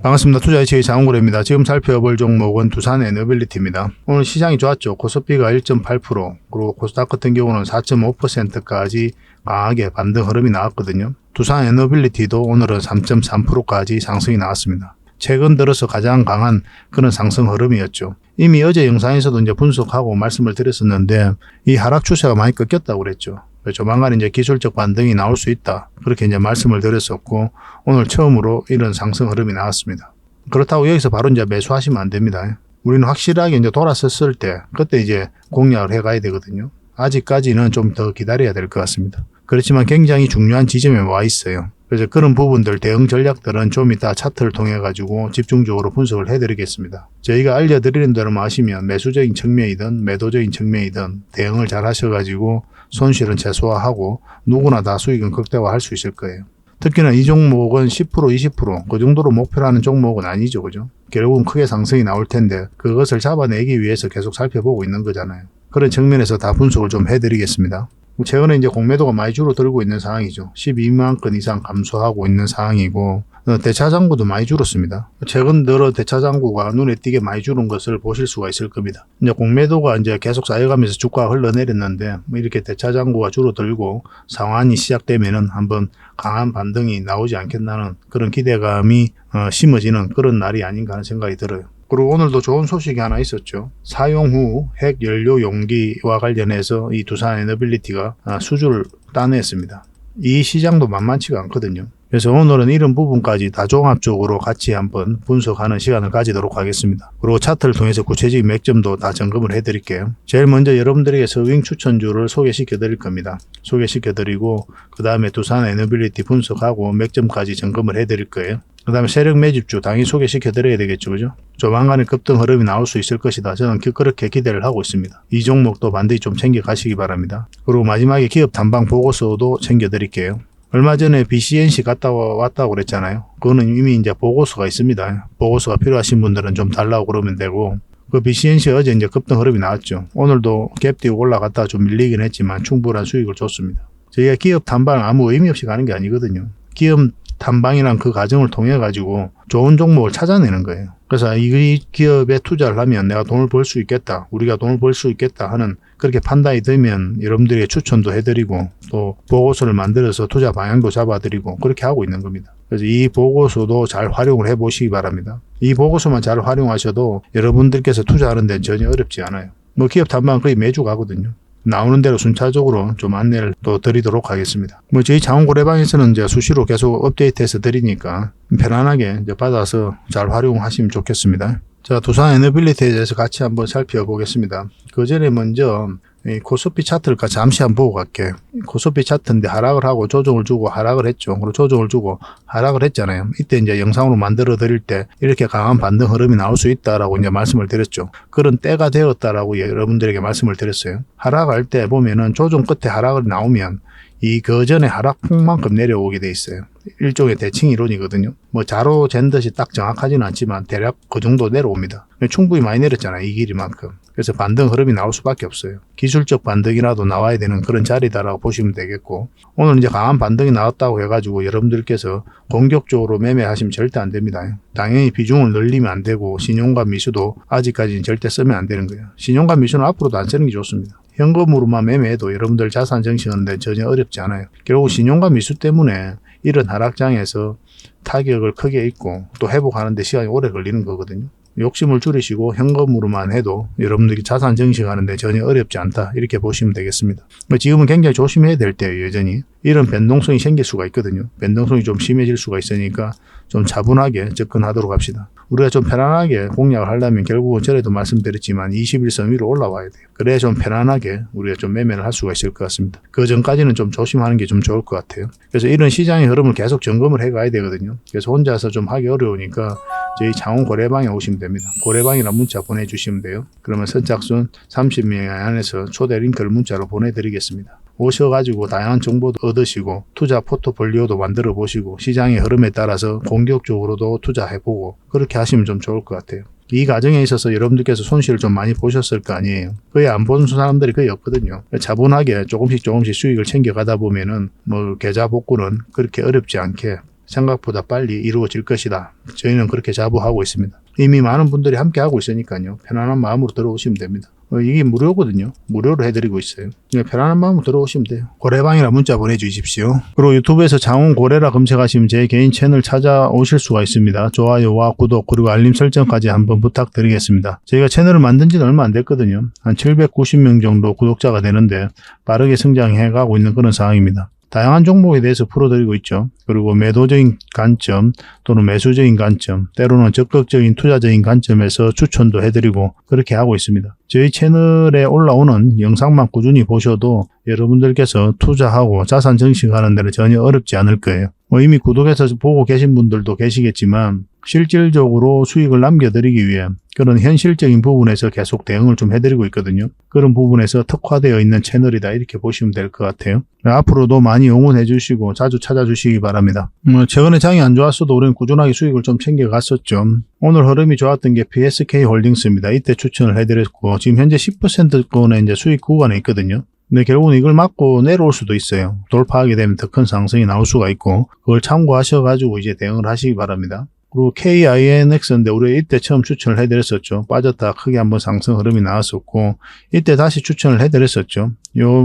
반갑습니다. 투자이치의 장훈구입니다. 지금 살펴볼 종목은 두산에너빌리티입니다. 오늘 시장이 좋았죠. 코스피가 1.8%, 그리고 코스닥 같은 경우는 4.5%까지 강하게 반등 흐름이 나왔거든요. 두산에너빌리티도 오늘은 3.3%까지 상승이 나왔습니다. 최근 들어서 가장 강한 그런 상승 흐름이었죠. 이미 어제 영상에서도 이제 분석하고 말씀을 드렸었는데 이 하락 추세가 많이 꺾였다고 그랬죠. 조만간 이제 기술적 반등이 나올 수 있다. 그렇게 이제 말씀을 드렸었고 오늘 처음으로 이런 상승 흐름이 나왔습니다. 그렇다고 여기서 바로 이제 매수하시면 안 됩니다. 우리는 확실하게 이제 돌아섰을 때 그때 이제 공략을 해 가야 되거든요. 아직까지는 좀 더 기다려야 될 것 같습니다. 그렇지만 굉장히 중요한 지점에 와 있어요. 그래서 그런 부분들 대응 전략들은 좀 이따 차트를 통해 가지고 집중적으로 분석을 해드리겠습니다. 저희가 알려드리는 대로만 하시면 매수적인 측면이든 매도적인 측면이든 대응을 잘 하셔가지고 손실은 최소화하고 누구나 다 수익은 극대화할 수 있을 거예요. 특히나 이 종목은 10% 20% 그 정도로 목표로 하는 종목은 아니죠. 그죠? 결국은 크게 상승이 나올 텐데 그것을 잡아내기 위해서 계속 살펴보고 있는 거잖아요. 그런 측면에서 다 분석을 좀 해드리겠습니다. 최근에 이제 공매도가 많이 줄어들고 있는 상황이죠. 12만 건 이상 감소하고 있는 상황이고 대차장구도 많이 줄었습니다. 최근 들어 대차장구가 눈에 띄게 많이 줄은 것을 보실 수가 있을 겁니다. 이제 공매도가 이제 계속 쌓여가면서 주가가 흘러내렸는데 이렇게 대차장구가 줄어들고 상환이 시작되면은 한번 강한 반등이 나오지 않겠나는 그런 기대감이 심어지는 그런 날이 아닌가 하는 생각이 들어요. 그리고 오늘도 좋은 소식이 하나 있었죠. 사용 후 핵 연료 용기와 관련해서 이 두산에너빌리티가 수주를 따냈습니다. 이 시장도 만만치가 않거든요. 그래서 오늘은 이런 부분까지 다 종합적으로 같이 한번 분석하는 시간을 가지도록 하겠습니다. 그리고 차트를 통해서 구체적인 맥점도 다 점검을 해드릴게요. 제일 먼저 여러분들에게 서윙 추천주를 소개시켜 드릴 겁니다. 소개시켜 드리고 그 다음에 두산에너빌리티 분석하고 맥점까지 점검을 해드릴 거예요. 그 다음에 세력 매집주 당연히 소개시켜 드려야 되겠죠. 그죠? 조만간에 급등 흐름이 나올 수 있을 것이다. 저는 그렇게 기대를 하고 있습니다. 이 종목도 반드시 좀 챙겨 가시기 바랍니다. 그리고 마지막에 기업 탐방 보고서도 챙겨 드릴게요. 얼마 전에 BCNC 갔다 왔다고 그랬잖아요. 그거는 이미 이제 보고서가 있습니다. 보고서가 필요하신 분들은 좀 달라고 그러면 되고, 그 BCNC 어제 이제 급등 흐름이 나왔죠. 오늘도 갭 띄고 올라갔다가 좀 밀리긴 했지만 충분한 수익을 줬습니다. 저희가 기업 탐방 아무 의미 없이 가는 게 아니거든요. 기업 탐방이란 그 과정을 통해 가지고 좋은 종목을 찾아내는 거예요. 그래서 이 기업에 투자를 하면 내가 돈을 벌 수 있겠다, 우리가 돈을 벌 수 있겠다 하는 그렇게 판단이 되면 여러분들에게 추천도 해드리고 또 보고서를 만들어서 투자 방향도 잡아드리고 그렇게 하고 있는 겁니다. 그래서 이 보고서도 잘 활용을 해보시기 바랍니다. 이 보고서만 잘 활용하셔도 여러분들께서 투자하는 데는 전혀 어렵지 않아요. 뭐 기업 탐방 거의 매주 가거든요. 나오는 대로 순차적으로 좀 안내를 또 드리도록 하겠습니다. 뭐 저희 장훈고래방에서는 이제 수시로 계속 업데이트해서 드리니까 편안하게 이제 받아서 잘 활용하시면 좋겠습니다. 자, 두산에너빌리티에 대해서 같이 한번 살펴보겠습니다. 그 전에 먼저 이 코스피 차트를 잠시 한번 보고 갈게요. 코스피 차트인데 하락을 하고 조정을 주고 하락을 했죠. 그리고 조정을 주고 하락을 했잖아요. 이때 이제 영상으로 만들어 드릴 때 이렇게 강한 반등 흐름이 나올 수 있다라고 이제 말씀을 드렸죠. 그런 때가 되었다라고 여러분들에게 말씀을 드렸어요. 하락할 때 보면은 조정 끝에 하락을 나오면 이 그전에 하락폭만큼 내려오게 돼 있어요. 일종의 대칭 이론이거든요. 뭐 자로 잰 듯이 딱 정확하지는 않지만 대략 그 정도 내려옵니다. 충분히 많이 내렸잖아요. 이 길이만큼. 그래서 반등 흐름이 나올 수밖에 없어요. 기술적 반등이라도 나와야 되는 그런 자리다라고 보시면 되겠고, 오늘 이제 강한 반등이 나왔다고 해가지고 여러분들께서 공격적으로 매매하시면 절대 안 됩니다. 당연히 비중을 늘리면 안 되고 신용과 미수도 아직까지는 절대 쓰면 안 되는 거예요. 신용과 미수는 앞으로도 안 쓰는 게 좋습니다. 현금으로만 매매해도 여러분들 자산 정식하는데 전혀 어렵지 않아요. 결국 신용과 미수 때문에 이런 하락장에서 타격을 크게 입고 또 회복하는 데 시간이 오래 걸리는 거거든요. 욕심을 줄이시고 현금으로만 해도 여러분들이 자산 정식하는데 전혀 어렵지 않다, 이렇게 보시면 되겠습니다. 지금은 굉장히 조심해야 될 때예요. 여전히 이런 변동성이 생길 수가 있거든요. 변동성이 좀 심해질 수가 있으니까 좀 차분하게 접근하도록 합시다. 우리가 좀 편안하게 공략을 하려면 결국은 전에도 말씀드렸지만 21선 위로 올라와야 돼요. 그래야 좀 편안하게 우리가 좀 매매를 할 수가 있을 것 같습니다. 그 전까지는 좀 조심하는 게 좀 좋을 것 같아요. 그래서 이런 시장의 흐름을 계속 점검을 해 가야 되거든요. 그래서 혼자서 좀 하기 어려우니까 저희 장훈고래방에 오시면 됩니다. 고래방이라는 문자 보내주시면 돼요. 그러면 선착순 30명 안에서 초대 링크를 문자로 보내드리겠습니다. 오셔가지고 다양한 정보도 얻으시고 투자 포트폴리오도 만들어 보시고 시장의 흐름에 따라서 공격적으로도 투자해보고 그렇게 하시면 좀 좋을 것 같아요. 이 과정에 있어서 여러분들께서 손실을 좀 많이 보셨을 거 아니에요. 거의 안 보는 사람들이 거의 없거든요. 차분하게 조금씩 수익을 챙겨가다 보면은 뭐 계좌 복구는 그렇게 어렵지 않게 생각보다 빨리 이루어질 것이다. 저희는 그렇게 자부하고 있습니다. 이미 많은 분들이 함께 하고 있으니까요. 편안한 마음으로 들어오시면 됩니다. 이게 무료거든요. 무료로 해드리고 있어요. 편안한 마음으로 들어오시면 돼요. 고래방이라 문자 보내주십시오. 그리고 유튜브에서 장훈고래라 검색하시면 제 개인 채널 찾아오실 수가 있습니다. 좋아요와 구독 그리고 알림 설정까지 한번 부탁드리겠습니다. 저희가 채널을 만든 지는 얼마 안 됐거든요. 한 790명 정도 구독자가 되는데 빠르게 성장해 가고 있는 그런 상황입니다. 다양한 종목에 대해서 풀어드리고 있죠. 그리고 매도적인 관점 또는 매수적인 관점, 때로는 적극적인 투자적인 관점에서 추천도 해드리고 그렇게 하고 있습니다. 저희 채널에 올라오는 영상만 꾸준히 보셔도 여러분들께서 투자하고 자산 증식하는 데는 전혀 어렵지 않을 거예요. 이미 구독해서 보고 계신 분들도 계시겠지만 실질적으로 수익을 남겨드리기 위해 그런 현실적인 부분에서 계속 대응을 좀 해드리고 있거든요. 그런 부분에서 특화되어 있는 채널이다 이렇게 보시면 될 것 같아요. 앞으로도 많이 응원해 주시고 자주 찾아주시기 바랍니다. 최근에 장이 안 좋았어도 우리는 꾸준하게 수익을 좀 챙겨갔었죠. 오늘 흐름이 좋았던 게 PSK 홀딩스입니다. 이때 추천을 해드렸고 지금 현재 10%권의 이제 수익 구간에 있거든요. 근데 결국은 이걸 맞고 내려올 수도 있어요. 돌파하게 되면 더 큰 상승이 나올 수가 있고 그걸 참고하셔가지고 이제 대응을 하시기 바랍니다. 그리고 KINX인데 우리 이때 처음 추천을 해드렸었죠. 빠졌다 크게 한번 상승 흐름이 나왔었고 이때 다시 추천을 해드렸었죠.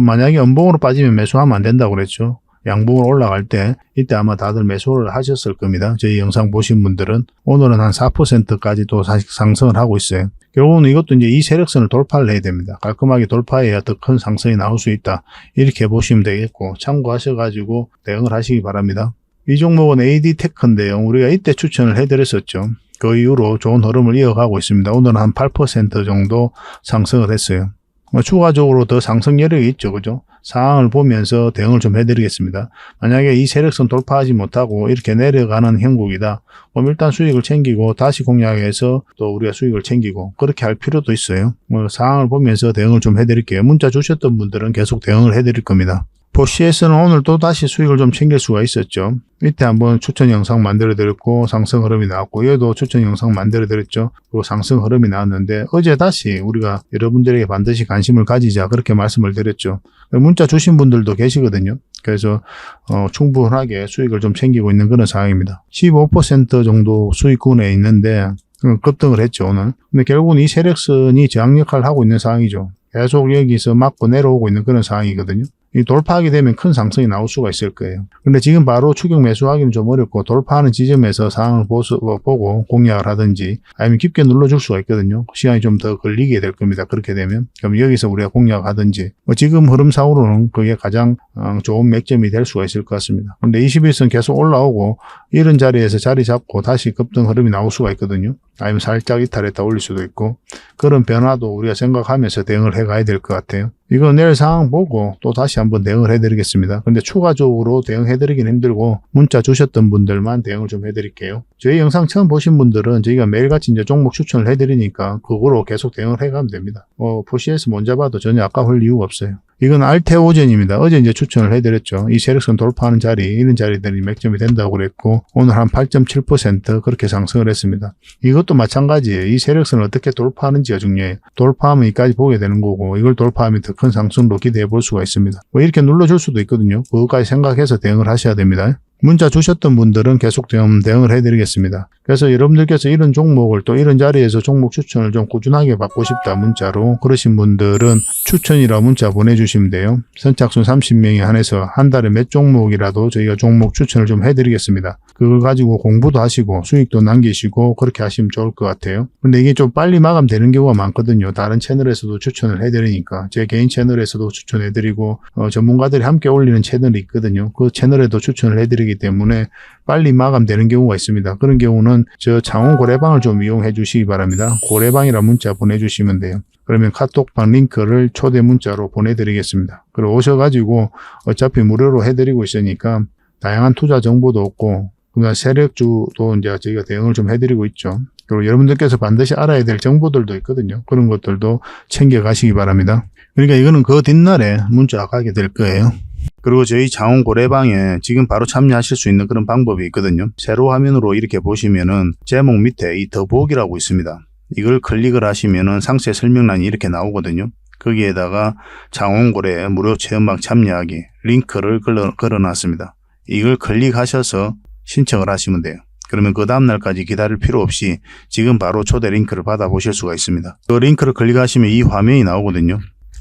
만약에 음봉으로 빠지면 매수하면 안 된다고 그랬죠. 양봉으로 올라갈 때 이때 아마 다들 매수를 하셨을 겁니다. 저희 영상 보신 분들은 오늘은 한 4%까지 또 상승을 하고 있어요. 결국은 이것도 이제 이 세력선을 돌파를 해야 됩니다. 깔끔하게 돌파해야 더 큰 상승이 나올 수 있다. 이렇게 보시면 되겠고 참고하셔가지고 대응을 하시기 바랍니다. 이 종목은 AD테크인데요. 우리가 이때 추천을 해드렸었죠. 그 이후로 좋은 흐름을 이어가고 있습니다. 오늘은 한 8% 정도 상승을 했어요. 추가적으로 더 상승 여력이 있죠. 그죠? 상황을 보면서 대응을 좀 해드리겠습니다. 만약에 이 세력선 돌파하지 못하고 이렇게 내려가는 형국이다. 그럼 일단 수익을 챙기고 다시 공략해서 또 우리가 수익을 챙기고 그렇게 할 필요도 있어요. 상황을 보면서 대응을 좀 해드릴게요. 문자 주셨던 분들은 계속 대응을 해드릴 겁니다. 포시에서는 오늘 또 다시 수익을 좀 챙길 수가 있었죠. 이때 한번 추천 영상 만들어 드렸고 상승 흐름이 나왔고 얘도 추천 영상 만들어 드렸죠. 그리고 상승 흐름이 나왔는데 어제 다시 우리가 여러분들에게 반드시 관심을 가지자 그렇게 말씀을 드렸죠. 문자 주신 분들도 계시거든요. 그래서 충분하게 수익을 좀 챙기고 있는 그런 상황입니다. 15% 정도 수익군에 있는데 급등을 했죠 오늘. 근데 결국은 이 세력선이 저항 역할을 하고 있는 상황이죠. 계속 여기서 맞고 내려오고 있는 그런 상황이거든요. 이 돌파하게 되면 큰 상승이 나올 수가 있을 거예요. 근데 지금 바로 추격 매수하기는 좀 어렵고 돌파하는 지점에서 상황을 보고 공략을 하든지 아니면 깊게 눌러줄 수가 있거든요. 시간이 좀 더 걸리게 될 겁니다. 그렇게 되면. 그럼 여기서 우리가 공략하든지 지금 흐름상으로는 그게 가장 좋은 맥점이 될 수가 있을 것 같습니다. 근데 21선 계속 올라오고 이런 자리에서 자리 잡고 다시 급등 흐름이 나올 수가 있거든요. 아니면 살짝 이탈했다 올릴 수도 있고 그런 변화도 우리가 생각하면서 대응을 해가야 될 것 같아요. 이거 내일 상황 보고 또 다시 한번 대응을 해드리겠습니다. 근데 추가적으로 대응해드리긴 힘들고 문자 주셨던 분들만 대응을 좀 해드릴게요. 저희 영상 처음 보신 분들은 저희가 매일같이 이제 종목 추천을 해드리니까 그거로 계속 대응을 해가면 됩니다. 포시에서 못 잡아도 전혀 아까울 이유가 없어요. 이건 알테오젠입니다. 어제 이제 추천을 해드렸죠. 이 세력선 돌파하는 자리, 이런 자리들이 맥점이 된다고 그랬고 오늘 한 8.7% 그렇게 상승을 했습니다. 이것도 마찬가지예요. 이 세력선을 어떻게 돌파하는지가 중요해요. 돌파하면 이까지 보게 되는 거고 이걸 돌파하면 더 큰 상승으로 기대해 볼 수가 있습니다. 이렇게 눌러줄 수도 있거든요. 그것까지 생각해서 대응을 하셔야 됩니다. 문자 주셨던 분들은 계속 대응을 해드리겠습니다. 그래서 여러분들께서 이런 종목을 또 이런 자리에서 종목 추천을 좀 꾸준하게 받고 싶다 문자로 그러신 분들은 추천이라 문자 보내주시면 돼요. 선착순 30명에 한해서 한 달에 몇 종목이라도 저희가 종목 추천을 좀 해드리겠습니다. 그걸 가지고 공부도 하시고 수익도 남기시고 그렇게 하시면 좋을 것 같아요. 근데 이게 좀 빨리 마감되는 경우가 많거든요. 다른 채널에서도 추천을 해드리니까 제 개인 채널에서도 추천해드리고 전문가들이 함께 올리는 채널이 있거든요. 그 채널에도 추천을 해드리기 때문에 빨리 마감되는 경우가 있습니다. 그런 경우는 저 장원 고래방을 좀 이용해 주시기 바랍니다. 고래방이라 문자 보내주시면 돼요. 그러면 카톡방 링크를 초대 문자로 보내드리겠습니다. 그리고 오셔가지고 어차피 무료로 해드리고 있으니까 다양한 투자 정보도 없고 그다음 세력주도 이제 저희가 대응을 좀 해드리고 있죠. 그리고 여러분들께서 반드시 알아야 될 정보들도 있거든요. 그런 것들도 챙겨가시기 바랍니다. 그러니까 이거는 그 뒷날에 문자 가게 될 거예요. 그리고 저희 장원 고래방에 지금 바로 참여하실 수 있는 그런 방법이 있거든요. 세로 화면으로 이렇게 보시면은 제목 밑에 이 더보기라고 있습니다. 이걸 클릭을 하시면은 상세 설명란이 이렇게 나오거든요. 거기에다가 장원고래 무료 체험방 참여하기 링크를 걸어놨습니다. 이걸 클릭하셔서 신청을 하시면 돼요. 그러면 그 다음날까지 기다릴 필요 없이 지금 바로 초대 링크를 받아보실 수가 있습니다. 그 링크를 클릭하시면 이 화면이 나오거든요.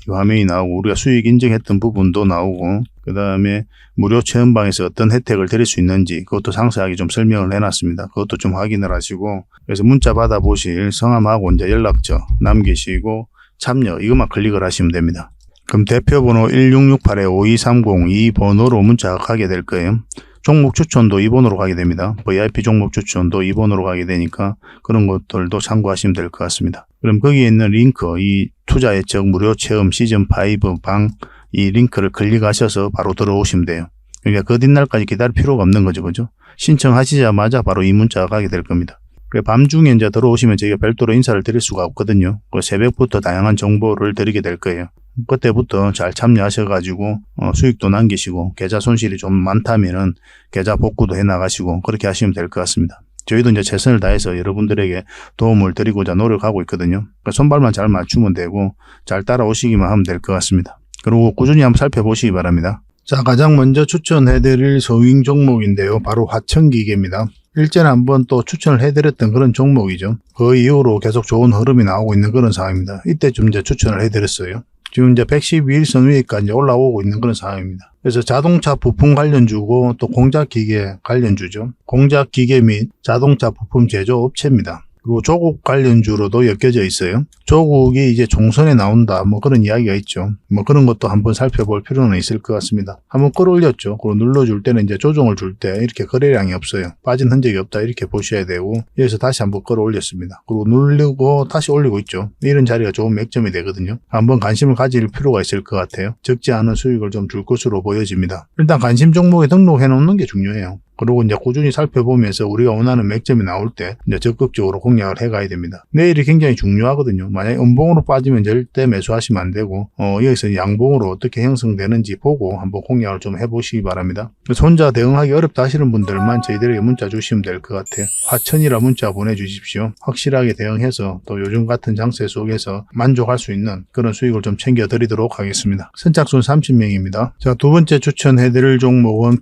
이 화면이 나오고 우리가 수익 인증했던 부분도 나오고 그 다음에 무료 체험방에서 어떤 혜택을 드릴 수 있는지 그것도 상세하게 좀 설명을 해놨습니다. 그것도 좀 확인을 하시고 그래서 문자 받아보실 성함하고 이제 연락처 남기시고 참여 이것만 클릭을 하시면 됩니다. 그럼 대표번호 1668-5230 이 번호로 문자가 가게 될 거예요. 종목 추천도 이 번호로 가게 됩니다. VIP 종목 추천도 이 번호로 가게 되니까 그런 것들도 참고하시면 될 것 같습니다. 그럼 거기에 있는 링크, 이 투자 예측 무료 체험 시즌5 방 이 링크를 클릭하셔서 바로 들어오시면 돼요. 그러니까 그 뒷날까지 기다릴 필요가 없는 거죠. 그죠? 신청하시자마자 바로 이 문자가 가게 될 겁니다. 밤중에 이제 들어오시면 저희가 별도로 인사를 드릴 수가 없거든요. 새벽부터 다양한 정보를 드리게 될 거예요. 그때부터 잘 참여하셔가지고 수익도 남기시고 계좌 손실이 좀 많다면은 계좌 복구도 해나가시고 그렇게 하시면 될 것 같습니다. 저희도 이제 최선을 다해서 여러분들에게 도움을 드리고자 노력하고 있거든요. 손발만 잘 맞추면 되고 잘 따라오시기만 하면 될 것 같습니다. 그리고 꾸준히 한번 살펴보시기 바랍니다. 자, 가장 먼저 추천해드릴 소윙 종목인데요. 바로 화천기계입니다. 일전에 한번 또 추천을 해드렸던 그런 종목이죠. 그 이후로 계속 좋은 흐름이 나오고 있는 그런 상황입니다. 이때쯤 이제 추천을 해드렸어요. 지금 이제 112일선 위에까지 올라오고 있는 그런 상황입니다. 그래서 자동차 부품 관련주고 또 공작기계 관련주죠. 공작기계 및 자동차 부품 제조 업체입니다. 그리고 조국 관련주로도 엮여져 있어요. 조국이 이제 총선에 나온다 뭐 그런 이야기가 있죠. 뭐 그런 것도 한번 살펴볼 필요는 있을 것 같습니다. 한번 끌어올렸죠. 그리고 눌러줄 때는 이제 조정을 줄 때 이렇게 거래량이 없어요. 빠진 흔적이 없다 이렇게 보셔야 되고 여기서 다시 한번 끌어올렸습니다. 그리고 누르고 다시 올리고 있죠. 이런 자리가 좋은 맥점이 되거든요. 한번 관심을 가질 필요가 있을 것 같아요. 적지 않은 수익을 좀 줄 것으로 보여집니다. 일단 관심 종목에 등록해 놓는 게 중요해요. 그리고 이제 꾸준히 살펴보면서 우리가 원하는 맥점이 나올 때 이제 적극적으로 공략을 해가야 됩니다. 내일이 굉장히 중요하거든요. 만약에 음봉으로 빠지면 절대 매수하시면 안 되고 여기서 양봉으로 어떻게 형성되는지 보고 한번 공략을 좀 해보시기 바랍니다. 그래서 혼자 대응하기 어렵다 하시는 분들만 저희들에게 문자 주시면 될 것 같아요. 화천이라 문자 보내주십시오. 확실하게 대응해서 또 요즘 같은 장세 속에서 만족할 수 있는 그런 수익을 좀 챙겨드리도록 하겠습니다. 선착순 30명입니다. 자, 두 번째 추천해드릴 종목은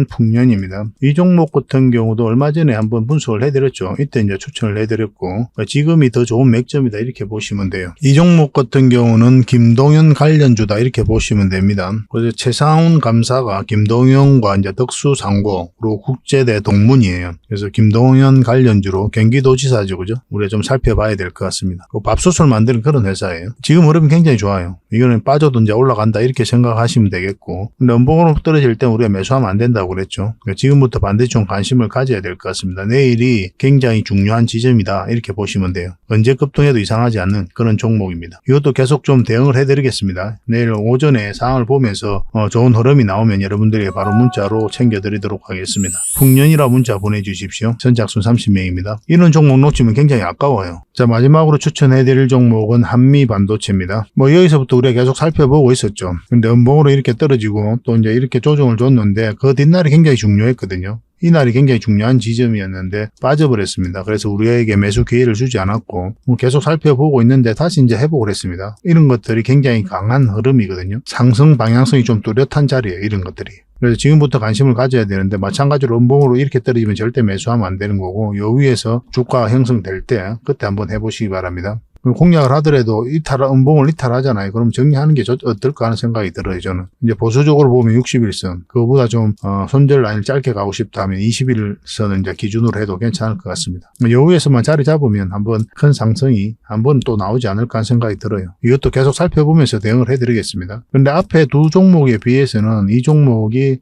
PN풍년입니다. 이 종목 같은 경우도 얼마 전에 한번 분석을 해드렸죠. 이때 이제 추천을 해드렸고 지금이 더 좋은 맥점이다 이렇게 보시면 돼요. 이 종목 같은 경우는 김동연 관련주다 이렇게 보시면 됩니다. 그래서 최상훈 감사가 김동연과 이제 덕수상고 그리고 국제대 동문이에요. 그래서 김동연 관련주로 경기도지사죠, 그죠? 우리가 좀 살펴봐야 될 것 같습니다. 밥솥을 만드는 그런 회사예요. 지금 흐름이 굉장히 좋아요. 이거는 빠져도 이제 올라간다 이렇게 생각하시면 되겠고, 근데 음봉으로 떨어질 때 우리가 매수하면 안 된다고 그랬죠. 지금부터 반드시 좀 관심을 가져야 될 것 같습니다. 내일이 굉장히 중요한 지점이다 이렇게 보시면 돼요. 언제 급등해도 이상하지 않는 그런 종목입니다. 이것도 계속 좀 대응을 해드리겠습니다. 내일 오전에 상황을 보면서 좋은 흐름이 나오면 여러분들에게 바로 문자로 챙겨드리도록 하겠습니다. 풍년이라 문자 보내주십시오. 선착순 30명입니다. 이런 종목 놓치면 굉장히 아까워요. 자, 마지막으로 추천해드릴 종목은 한미반도체입니다. 여기서부터 우리가 계속 살펴보고 있었죠. 근데 음봉으로 이렇게 떨어지고 또 이제 이렇게 조정을 줬는데 그 뒷날이 굉장히 중요했거든요. 이날이 굉장히 중요한 지점이었는데 빠져버렸습니다. 그래서 우리에게 매수 기회를 주지 않았고 계속 살펴보고 있는데 다시 이제 회복을 했습니다. 이런 것들이 굉장히 강한 흐름이거든요. 상승 방향성이 좀 뚜렷한 자리예요. 이런 것들이. 그래서 지금부터 관심을 가져야 되는데 마찬가지로 음봉으로 이렇게 떨어지면 절대 매수하면 안 되는 거고 요 위에서 주가가 형성될 때 그때 한번 해보시기 바랍니다. 공략을 하더라도 음봉을 이탈하잖아요. 그럼 정리하는 게 어떨까 하는 생각이 들어요, 저는. 이제 보수적으로 보면 61선, 그거보다 좀, 손절 라인을 짧게 가고 싶다면 21선을 이제 기준으로 해도 괜찮을 것 같습니다. 요 위에서만 자리 잡으면 한번 큰 상승이 한번 또 나오지 않을까 하는 생각이 들어요. 이것도 계속 살펴보면서 대응을 해드리겠습니다. 근데 앞에 두 종목에 비해서는 이 종목이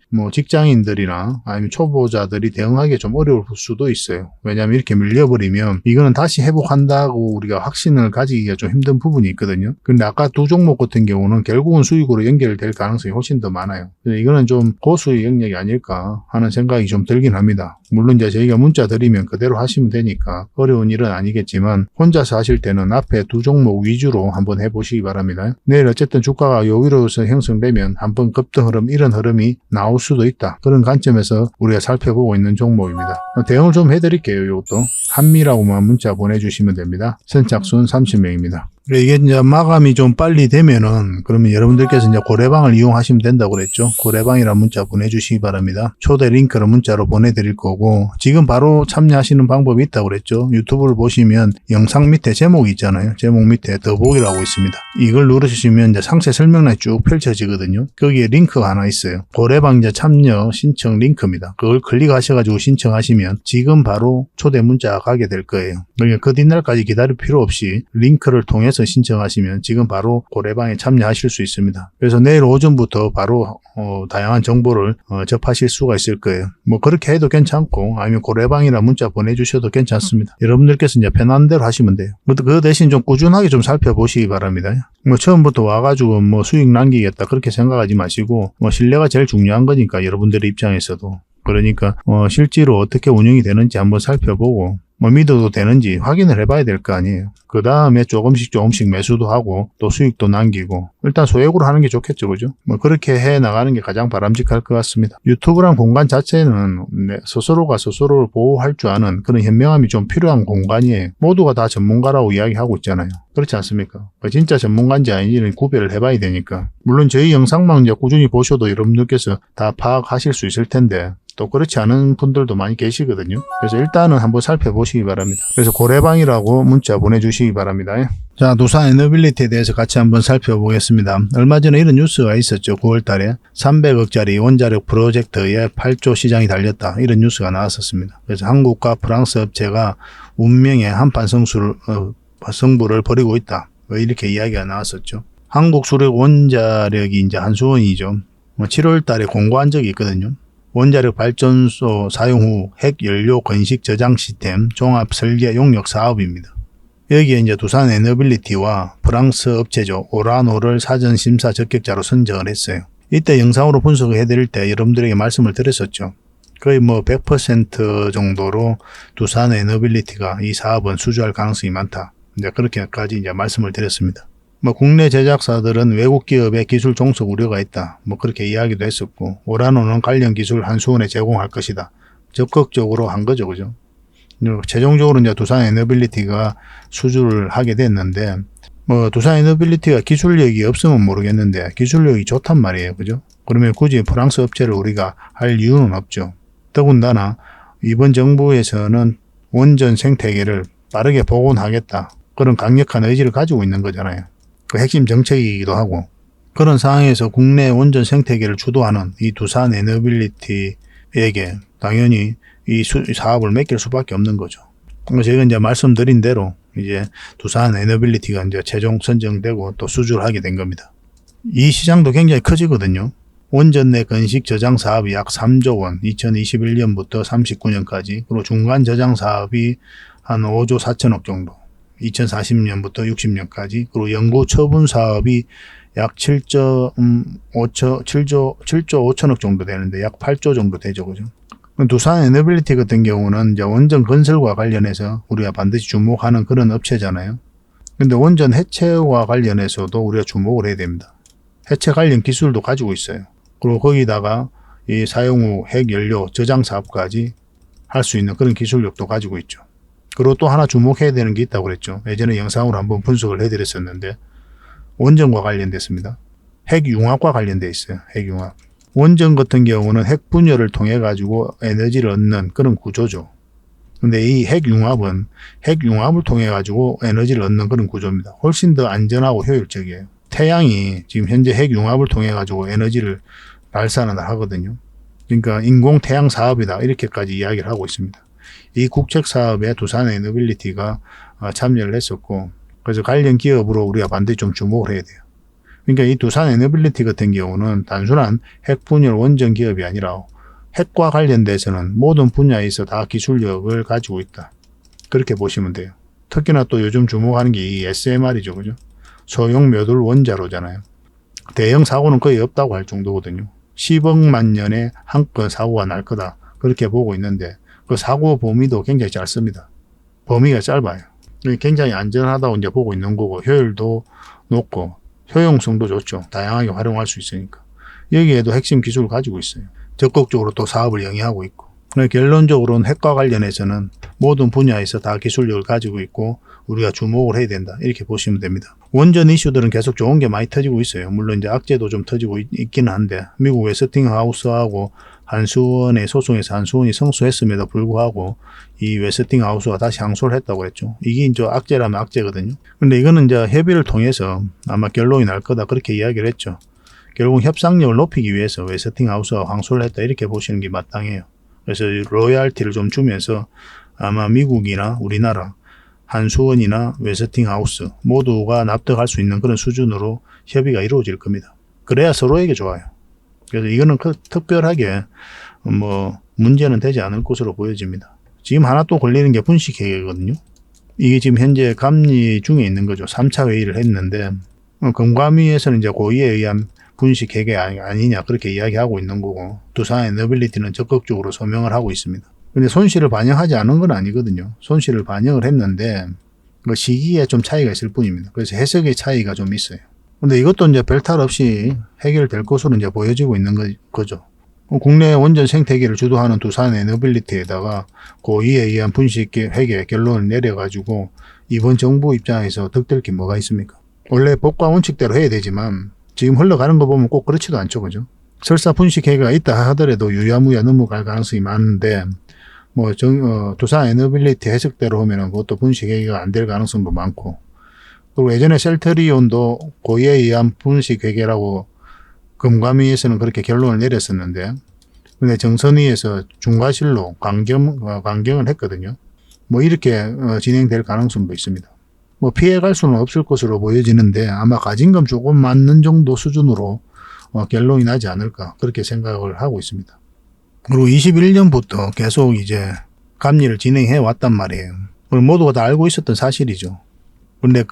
직장인들이나 아니면 초보자들이 대응하기 좀 어려울 수도 있어요. 왜냐하면 이렇게 밀려버리면 이거는 다시 회복한다고 우리가 확신을 가지기가 좀 힘든 부분이 있거든요. 근데 아까 두 종목 같은 경우는 결국은 수익으로 연결될 가능성이 훨씬 더 많아요. 이거는 좀 고수익 영역이 아닐까 하는 생각이 좀 들긴 합니다. 물론 이제 저희가 문자 드리면 그대로 하시면 되니까 어려운 일은 아니겠지만 혼자서 하실 때는 앞에 두 종목 위주로 한번 해보시기 바랍니다. 내일 어쨌든 주가가 요 위로서 형성되면 한번 급등 흐름 이런 흐름이 나올 수도 있다. 그런 관점에서 우리가 살펴보고 있는 종목입니다. 대응을 좀 해드릴게요. 이것도 한미라고만 문자 보내주시면 됩니다. 선착순 30명입니다. 이게 이제 마감이 좀 빨리 되면은 그러면 여러분들께서 이제 고래방을 이용하시면 된다고 그랬죠. 고래방이라는 문자 보내주시기 바랍니다. 초대 링크를 문자로 보내드릴 거고 지금 바로 참여하시는 방법이 있다고 그랬죠. 유튜브를 보시면 영상 밑에 제목이 있잖아요. 제목 밑에 더보기라고 있습니다. 이걸 누르시면 이제 상세 설명란이 쭉 펼쳐지거든요. 거기에 링크가 하나 있어요. 고래방 이제 참여 신청 링크입니다. 그걸 클릭하셔가지고 신청하시면 지금 바로 초대 문자가 가게 될 거예요. 그러니까 그 뒷날까지 기다릴 필요 없이 링크를 통해서 신청하시면 지금 바로 고래방에 참여하실 수 있습니다. 그래서 내일 오전부터 바로 다양한 정보를 접하실 수가 있을 거예요. 뭐 그렇게 해도 괜찮고 아니면 고래방이나 문자 보내주셔도 괜찮습니다. 여러분들께서 이제 편한 대로 하시면 돼요. 그 대신 좀 꾸준하게 좀 살펴보시기 바랍니다. 뭐 처음부터 와가지고 뭐 수익 남기겠다 그렇게 생각하지 마시고 뭐 신뢰가 제일 중요한 거니까 여러분들의 입장에서도 그러니까 실제로 어떻게 운영이 되는지 한번 살펴보고 뭐 믿어도 되는지 확인을 해봐야 될 거 아니에요. 그 다음에 조금씩 조금씩 하고 또 수익도 남기고 일단 소액으로 하는 게 좋겠죠, 그죠? 뭐 그렇게 해 나가는 게 가장 바람직할 것 같습니다. 유튜브란 공간 자체는 스스로가 스스로를 보호할 줄 아는 그런 현명함이 좀 필요한 공간이에요. 모두가 다 전문가라고 이야기하고 있잖아요. 그렇지 않습니까? 진짜 전문가인지 아닌지는 구별을 해봐야 되니까. 물론 저희 영상만 이제 꾸준히 보셔도 여러분들께서 다 파악하실 수 있을 텐데 또 그렇지 않은 분들도 많이 계시거든요. 그래서 일단은 한번 살펴보시기 바랍니다. 그래서 고래방이라고 문자 보내주시기 바랍니다. 자, 두산 에너빌리티에 대해서 같이 한번 살펴보겠습니다. 얼마 전에 이런 뉴스가 있었죠. 9월 달에 300억짜리 원자력 프로젝트에 8조 시장이 달렸다. 이런 뉴스가 나왔었습니다. 그래서 한국과 프랑스 업체가 운명의 한판 승부를 벌이고 있다. 이렇게 이야기가 나왔었죠. 한국 수력 원자력이 이제 한수원이죠. 7월 달에 공고한 적이 있거든요. 원자력 발전소 사용 후 핵연료 건식 저장 시스템 종합 설계 용역 사업입니다. 여기에 이제 두산 에너빌리티와 프랑스 업체죠. 오라노를 사전 심사 적격자로 선정을 했어요. 이때 영상으로 분석을 해드릴 때 여러분들에게 말씀을 드렸었죠. 거의 뭐 100% 정도로 두산 에너빌리티가 이 사업은 수주할 가능성이 많다. 이제 그렇게까지 이제 말씀을 드렸습니다. 뭐 국내 제작사들은 외국 기업의 기술 종속 우려가 있다. 뭐 그렇게 이야기도 했었고 오라노는 관련 기술 한수원에 제공할 것이다. 적극적으로 한 거죠, 그죠? 최종적으로 이제 두산 에너빌리티가 수주를 하게 됐는데 뭐 두산 에너빌리티가 기술력이 없으면 모르겠는데 기술력이 좋단 말이에요, 그죠? 그러면 굳이 프랑스 업체를 우리가 할 이유는 없죠. 더군다나 이번 정부에서는 원전 생태계를 빠르게 복원하겠다. 그런 강력한 의지를 가지고 있는 거잖아요. 그 핵심 정책이기도 하고 그런 상황에서 국내 원전 생태계를 주도하는 이 두산 에너빌리티에게 당연히 이 사업을 맡길 수밖에 없는 거죠. 제가 이제 말씀드린 대로 이제 두산 에너빌리티가 이제 최종 선정되고 또 수주를 하게 된 겁니다. 이 시장도 굉장히 커지거든요. 원전 내 건식 저장 사업이 약 3조 원, 2021년부터 39년까지, 그리고 중간 저장 사업이 한 5조 4천억 정도, 2040년부터 60년까지, 그리고 연구 처분 사업이 약 7조 5천억 정도 되는데 약 8조 정도 되죠, 그죠? 두산 에너빌리티 같은 경우는 이제 원전 건설과 관련해서 우리가 반드시 주목하는 그런 업체잖아요. 근데 원전 해체와 관련해서도 우리가 주목을 해야 됩니다. 해체 관련 기술도 가지고 있어요. 그리고 거기다가 이 사용 후 핵연료 저장 사업까지 할 수 있는 그런 기술력도 가지고 있죠. 그리고 또 하나 주목해야 되는 게 있다고 그랬죠. 예전에 영상으로 한번 분석을 해드렸었는데 원전과 관련됐습니다. 핵융합과 관련돼 있어요. 핵융합. 원전 같은 경우는 핵 분열을 통해 가지고 에너지를 얻는 그런 구조죠. 근데 이 핵융합은 핵융합을 통해 가지고 에너지를 얻는 그런 구조입니다. 훨씬 더 안전하고 효율적이에요. 태양이 지금 현재 핵융합을 통해 가지고 에너지를 발산을 하거든요. 그러니까 인공 태양 사업이다 이렇게까지 이야기를 하고 있습니다. 이 국책 사업에 두산 에너빌리티가 참여를 했었고 그래서 관련 기업으로 우리가 반드시 좀 주목을 해야 돼요. 그러니까 이 두산 에너빌리티 같은 경우는 단순한 핵분열 원전 기업이 아니라 핵과 관련돼서는 모든 분야에서 다 기술력을 가지고 있다. 그렇게 보시면 돼요. 특히나 또 요즘 주목하는 게 이 SMR이죠. 그죠? 소형 묘돌 원자로잖아요. 대형 사고는 거의 없다고 할 정도거든요. 10억만 년에 한 건 사고가 날 거다. 그렇게 보고 있는데 그 사고 범위도 굉장히 짧습니다. 범위가 짧아요. 굉장히 안전하다고 이제 보고 있는 거고 효율도 높고 효용성도 좋죠. 다양하게 활용할 수 있으니까. 여기에도 핵심 기술을 가지고 있어요. 적극적으로 또 사업을 영위하고 있고. 결론적으로는 핵과 관련해서는 모든 분야에서 다 기술력을 가지고 있고 우리가 주목을 해야 된다. 이렇게 보시면 됩니다. 원전 이슈들은 계속 좋은 게 많이 터지고 있어요. 물론 이제 악재도 좀 터지고 있기는 한데, 미국 웨스팅하우스하고 한수원의 소송에서 한수원이 승소했음에도 불구하고 이 웨스팅하우스가 다시 항소를 했다고 했죠. 이게 이제 악재라면 악재거든요. 근데 이거는 이제 협의를 통해서 아마 결론이 날 거다 그렇게 이야기를 했죠. 결국 협상력을 높이기 위해서 웨스팅하우스가 항소를 했다 이렇게 보시는 게 마땅해요. 그래서 로열티를 좀 주면서 아마 미국이나 우리나라 한수원이나 웨스팅하우스 모두가 납득할 수 있는 그런 수준으로 협의가 이루어질 겁니다. 그래야 서로에게 좋아요. 그래서 이거는 특별하게 문제는 되지 않을 것으로 보여집니다. 지금 하나 또 걸리는 게 분식회계거든요. 이게 지금 현재 감리 중에 있는 거죠. 3차 회의를 했는데 금감위에서는 이제 고의에 의한 분식회계 아니냐 그렇게 이야기하고 있는 거고, 두산에너빌리티는 적극적으로 소명을 하고 있습니다. 근데 손실을 반영하지 않은 건 아니거든요. 손실을 반영을 했는데 그 시기에 좀 차이가 있을 뿐입니다. 그래서 해석의 차이가 좀 있어요. 근데 이것도 이제 별탈 없이 해결될 것으로 이제 보여지고 있는 거죠. 국내 원전 생태계를 주도하는 두산에너빌리티에다가 고의에 의한 분식회계 결론을 내려가지고 이번 정부 입장에서 득될 게 뭐가 있습니까? 원래 법과 원칙대로 해야 되지만 지금 흘러가는 거 보면 꼭 그렇지도 않죠, 그죠? 설사 분식회계가 있다 하더라도 유야무야 넘어갈 가능성이 많은데 두산에너빌리티 해석대로 하면은 그것도 분식회계가 안 될 가능성도 많고, 그리고 예전에 셀트리온도 고의에 의한 분식회계라고 금감위에서는 그렇게 결론을 내렸었는데, 근데 정선위에서 중과실로 강경을 했거든요. 이렇게 진행될 가능성도 있습니다. 피해갈 수는 없을 것으로 보여지는데 아마 가진금 조금 맞는 정도 수준으로 결론이 나지 않을까 그렇게 생각을 하고 있습니다. 그리고 21년부터 계속 이제 감리를 진행해 왔단 말이에요. 모두가 다 알고 있었던 사실이죠. 근데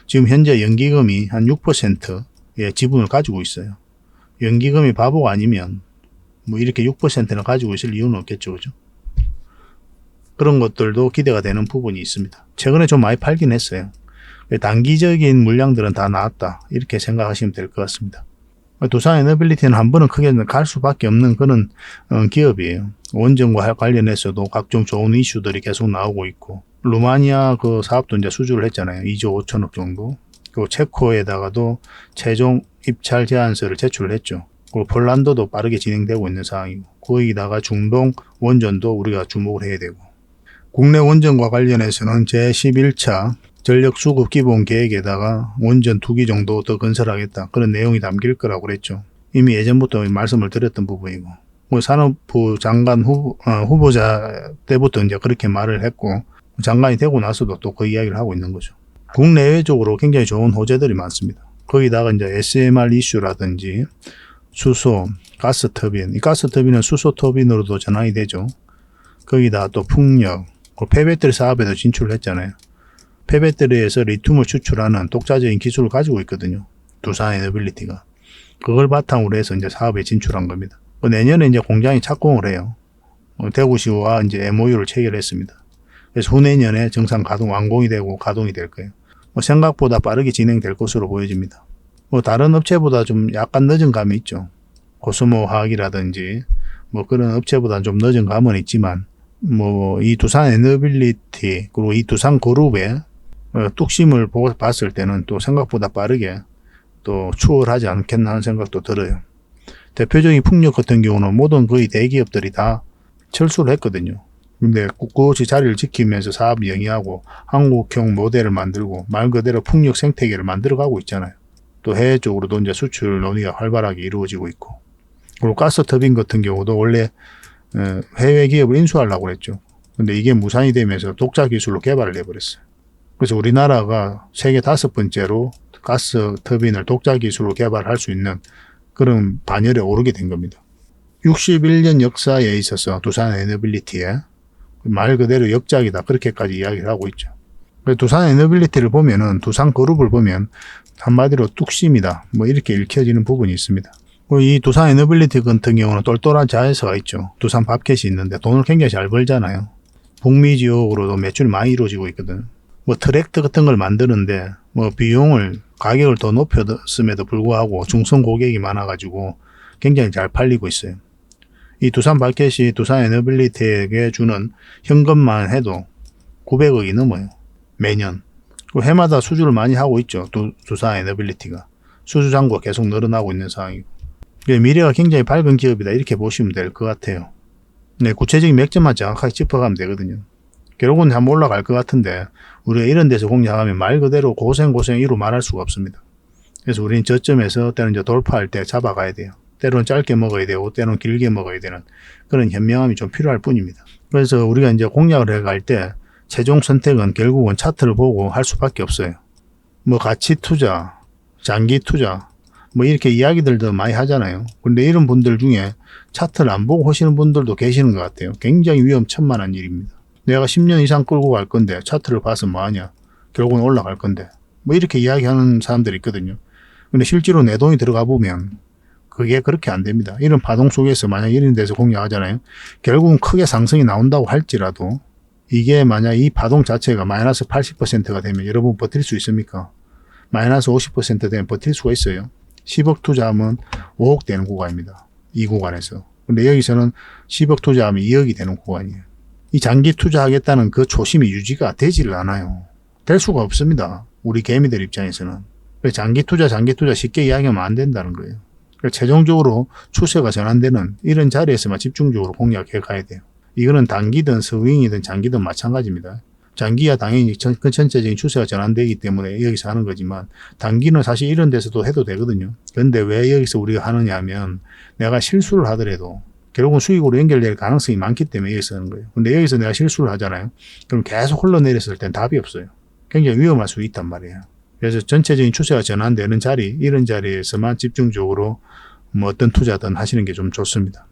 지금 현재 연기금이 한 6%의 지분을 가지고 있어요. 연기금이 바보가 아니면 이렇게 6%를 가지고 있을 이유는 없겠죠, 그죠? 그런 것들도 기대가 되는 부분이 있습니다. 최근에 좀 많이 팔긴 했어요. 단기적인 물량들은 다 나왔다 이렇게 생각하시면 될 것 같습니다. 두산에너빌리티는 한 번은 크게 갈 수밖에 없는 그런 기업이에요. 원전과 관련해서도 각종 좋은 이슈들이 계속 나오고 있고, 루마니아 그 사업도 이제 수주를 했잖아요. 2조 5천억 정도. 그리고 체코에다가도 최종 입찰 제안서를 제출을 했죠. 그리고 폴란드도 빠르게 진행되고 있는 상황이고, 거기다가 중동 원전도 우리가 주목을 해야 되고, 국내 원전과 관련해서는 제11차 전력수급 기본 계획에다가 원전 2기 정도 더 건설하겠다 그런 내용이 담길 거라고 그랬죠. 이미 예전부터 말씀을 드렸던 부분이고, 산업부 장관 후보자 때부터 이제 그렇게 말을 했고, 장관이 되고 나서도 또 그 이야기를 하고 있는 거죠. 국내외적으로 굉장히 좋은 호재들이 많습니다. 거기다가 이제 SMR 이슈라든지 수소, 가스터빈, 이 가스터빈은 수소 터빈으로도 전환이 되죠. 거기다 또 풍력, 폐배터리 사업에도 진출을 했잖아요. 폐배터리에서 리튬을 추출하는 독자적인 기술을 가지고 있거든요. 두산에너빌리티가. 그걸 바탕으로 해서 이제 사업에 진출한 겁니다. 내년에 이제 공장이 착공을 해요. 대구시와 이제 MOU를 체결했습니다. 그래서 후내년에 정상 가동 완공이 되고 가동이 될 거예요. 생각보다 빠르게 진행될 것으로 보여집니다. 다른 업체보다 좀 약간 늦은 감이 있죠. 코스모 화학이라든지 그런 업체보다 좀 늦은 감은 있지만 이 두산에너빌리티 그리고 이 두산그룹의 뚝심을 봤을 때는 또 생각보다 빠르게 또 추월하지 않겠나 하는 생각도 들어요. 대표적인 풍력 같은 경우는 모든 거의 대기업들이 다 철수를 했거든요. 근데 꿋꿋이 자리를 지키면서 사업 영위하고 한국형 모델을 만들고 말 그대로 풍력 생태계를 만들어가고 있잖아요. 또 해외 쪽으로도 이제 수출 논의가 활발하게 이루어지고 있고, 그리고 가스터빈 같은 경우도 원래 해외 기업을 인수하려고 했죠. 근데 이게 무산이 되면서 독자 기술로 개발을 해버렸어요. 그래서 우리나라가 세계 5번째로 가스 터빈을 독자 기술로 개발할 수 있는 그런 반열에 오르게 된 겁니다. 61년 역사에 있어서 두산에너빌리티에 말 그대로 역작이다 그렇게까지 이야기를 하고 있죠. 두산에너빌리티를 보면은 두산그룹을 보면 한마디로 뚝심이다 이렇게 읽혀지는 부분이 있습니다. 이 두산에너빌리티 같은 경우는 똘똘한 자회사가 있죠. 두산 밥켓이 있는데 돈을 굉장히 잘 벌잖아요. 북미 지역으로도 매출이 많이 이루어지고 있거든. 트랙터 같은 걸 만드는데 비용을 가격을 더 높였음에도 불구하고 중성 고객이 많아가지고 굉장히 잘 팔리고 있어요. 이 두산 밥켓이 두산에너빌리티에게 주는 현금만 해도 900억이 넘어요. 매년. 그 해마다 수주를 많이 하고 있죠. 두산 에너빌리티가. 수주 잔고가 계속 늘어나고 있는 상황이고. 미래가 굉장히 밝은 기업이다. 이렇게 보시면 될 것 같아요. 네, 구체적인 맥점만 정확하게 짚어가면 되거든요. 결국은 한번 올라갈 것 같은데 우리가 이런 데서 공략하면 말 그대로 고생이로 말할 수가 없습니다. 그래서 우리는 저점에서 때로는 이제 돌파할 때 잡아가야 돼요. 때로는 짧게 먹어야 되고 때로는 길게 먹어야 되는 그런 현명함이 좀 필요할 뿐입니다. 그래서 우리가 이제 공략을 해갈 때 최종 선택은 결국은 차트를 보고 할 수밖에 없어요. 뭐 가치 투자, 장기 투자 뭐 이렇게 이야기들도 많이 하잖아요. 근데 이런 분들 중에 차트를 안 보고 하시는 분들도 계시는 것 같아요. 굉장히 위험천만한 일입니다. 내가 10년 이상 끌고 갈 건데 차트를 봐서 뭐하냐. 결국은 올라갈 건데. 뭐 이렇게 이야기하는 사람들이 있거든요. 근데 실제로 내 돈이 들어가 보면 그게 그렇게 안 됩니다. 이런 파동 속에서 만약 이런 데서 공략하잖아요. 결국은 크게 상승이 나온다고 할지라도 이게 만약 이 파동 자체가 마이너스 80%가 되면 여러분 버틸 수 있습니까? 마이너스 50% 되면 버틸 수가 있어요. 10억 투자하면 5억 되는 구간입니다. 이 구간에서. 근데 여기서는 10억 투자하면 2억이 되는 구간이에요. 이 장기 투자하겠다는 그 초심이 유지가 되지를 않아요. 될 수가 없습니다. 우리 개미들 입장에서는. 장기 투자 쉽게 이야기하면 안 된다는 거예요. 최종적으로 추세가 전환되는 이런 자리에서만 집중적으로 공략해 가야 돼요. 이거는 단기든 스윙이든 장기든 마찬가지입니다. 장기야 당연히 그 전체적인 추세가 전환되기 때문에 여기서 하는 거지만 단기는 사실 이런 데서도 해도 되거든요. 그런데 왜 여기서 우리가 하느냐 하면 내가 실수를 하더라도 결국은 수익으로 연결될 가능성이 많기 때문에 여기서 하는 거예요. 근데 여기서 내가 실수를 하잖아요. 그럼 계속 흘러내렸을 땐 답이 없어요. 굉장히 위험할 수 있단 말이에요. 그래서 전체적인 추세가 전환되는 자리, 이런 자리에서만 집중적으로 뭐 어떤 투자든 하시는 게 좀 좋습니다.